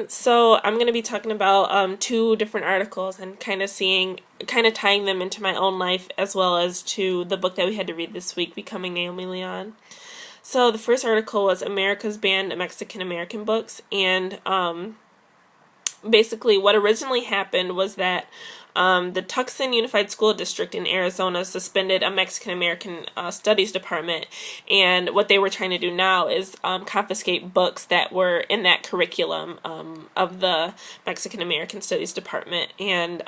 So I'm going to be talking about two different articles and kind of tying them into my own life as well as to the book that we had to read this week, Becoming Naomi Leon. So the first article was America's Banned Mexican American Books, and basically what originally happened was that the Tucson Unified School District in Arizona suspended a Mexican American studies department, and what they were trying to do now is confiscate books that were in that curriculum of the Mexican American studies department. And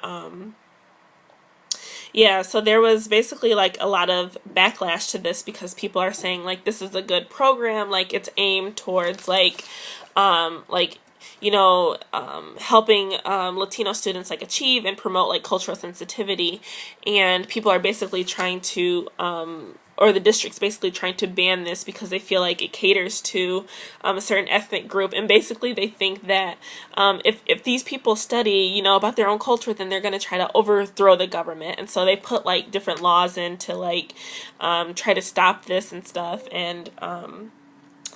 yeah, so there was basically like a lot of backlash to this because people are saying like this is a good program, like it's aimed towards like helping Latino students like achieve and promote like cultural sensitivity, and people are basically trying to or the district's basically trying to ban this because they feel like it caters to a certain ethnic group, and basically they think that if these people study, about their own culture, then they're going to try to overthrow the government, and so they put like different laws in to like try to stop this and stuff, and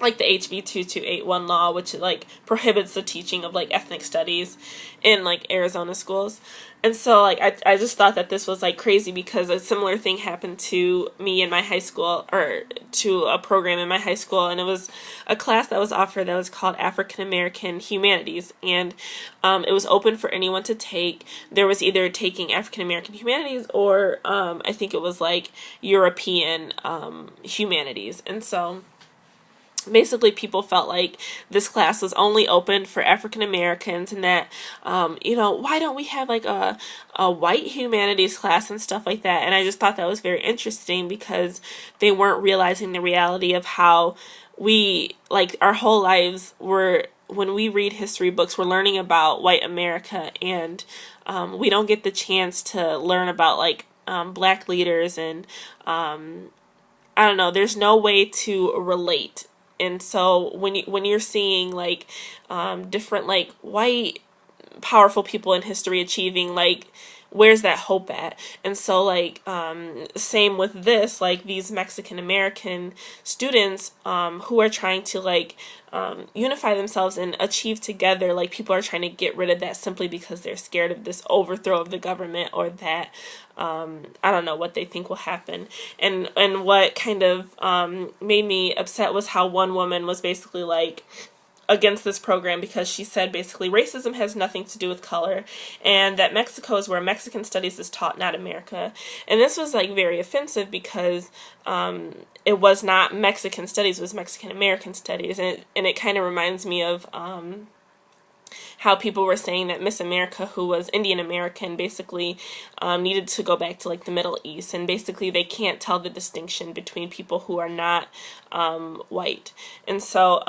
like the HB 2281 law, which like prohibits the teaching of like ethnic studies in like Arizona schools. And so like I just thought that this was like crazy because a similar thing happened to me in my high school, or to a program in my high school, and it was a class that was offered that was called African American Humanities, and it was open for anyone to take. There was either taking African American Humanities or I think it was like European Humanities. And so basically people felt like this class was only open for African Americans, and that why don't we have like a white humanities class and stuff like that. And I just thought that was very interesting because they weren't realizing the reality of how we, like, our whole lives were, when we read history books, we're learning about white America, and we don't get the chance to learn about like black leaders, and I don't know, there's no way to relate. And so when you're seeing like different like white powerful people in history achieving, like, where's that hope at? And so like same with this, like these Mexican American students who are trying to like unify themselves and achieve together, like people are trying to get rid of that simply because they're scared of this overthrow of the government, or that I don't know what they think will happen. And what kind of made me upset was how one woman was basically like against this program because she said basically racism has nothing to do with color, and that Mexico is where Mexican studies is taught, not America. And this was like very offensive because it was not Mexican studies, it was Mexican American studies. And it kind of reminds me of how people were saying that Miss America, who was Indian American, basically needed to go back to like the Middle East, and basically they can't tell the distinction between people who are not white. And so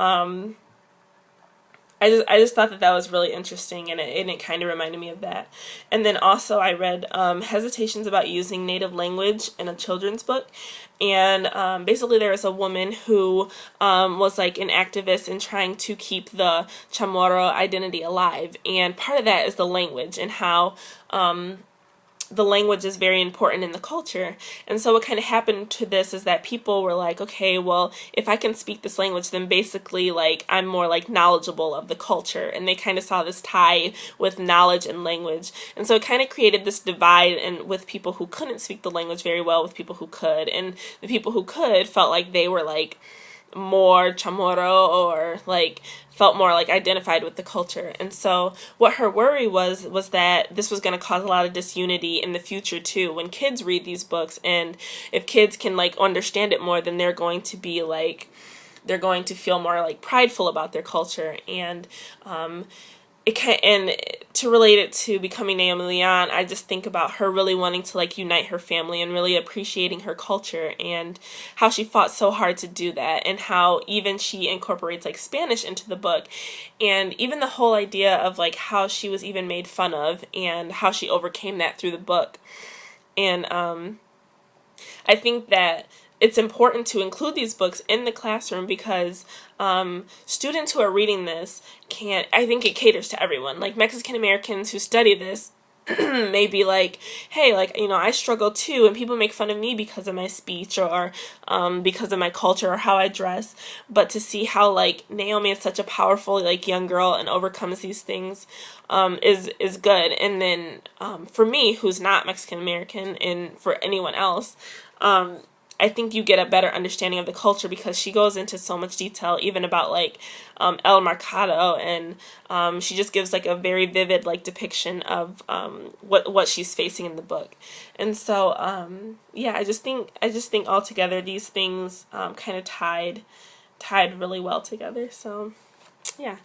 I just thought that that was really interesting, and it kind of reminded me of that. And then also I read Hesitations About Using Native Language in a Children's Book. And basically there was a woman who was like an activist in trying to keep the Chamorro identity alive. And part of that is the language, and how the language is very important in the culture. And so what kind of happened to this is that people were like, okay, well, if I can speak this language, then basically like I'm more like knowledgeable of the culture. And they kind of saw this tie with knowledge and language. And so it kind of created this divide, and with people who couldn't speak the language very well with people who could. And the people who could felt like they were like more Chamorro, or like felt more like identified with the culture. And so what her worry was that this was going to cause a lot of disunity in the future too, when kids read these books. And if kids can like understand it more, then they're going to be like, they're going to feel more like prideful about their culture. And and to relate it to Becoming Naomi Leon, I just think about her really wanting to like unite her family and really appreciating her culture, and how she fought so hard to do that, and how even she incorporates like Spanish into the book, and even the whole idea of like how she was even made fun of and how she overcame that through the book. And I think that it's important to include these books in the classroom because students who are reading this can't, I think it caters to everyone. Like Mexican Americans who study this maybe like, hey, like, you know, I struggle too, and people make fun of me because of my speech, or because of my culture or how I dress. But to see how like Naomi is such a powerful like young girl and overcomes these things is good. And then for me, who's not Mexican American, and for anyone else, I think you get a better understanding of the culture, because she goes into so much detail, even about like El Mercado, and she just gives like a very vivid like depiction of what she's facing in the book. And so yeah, I just think altogether these things kind of tied really well together. So yeah.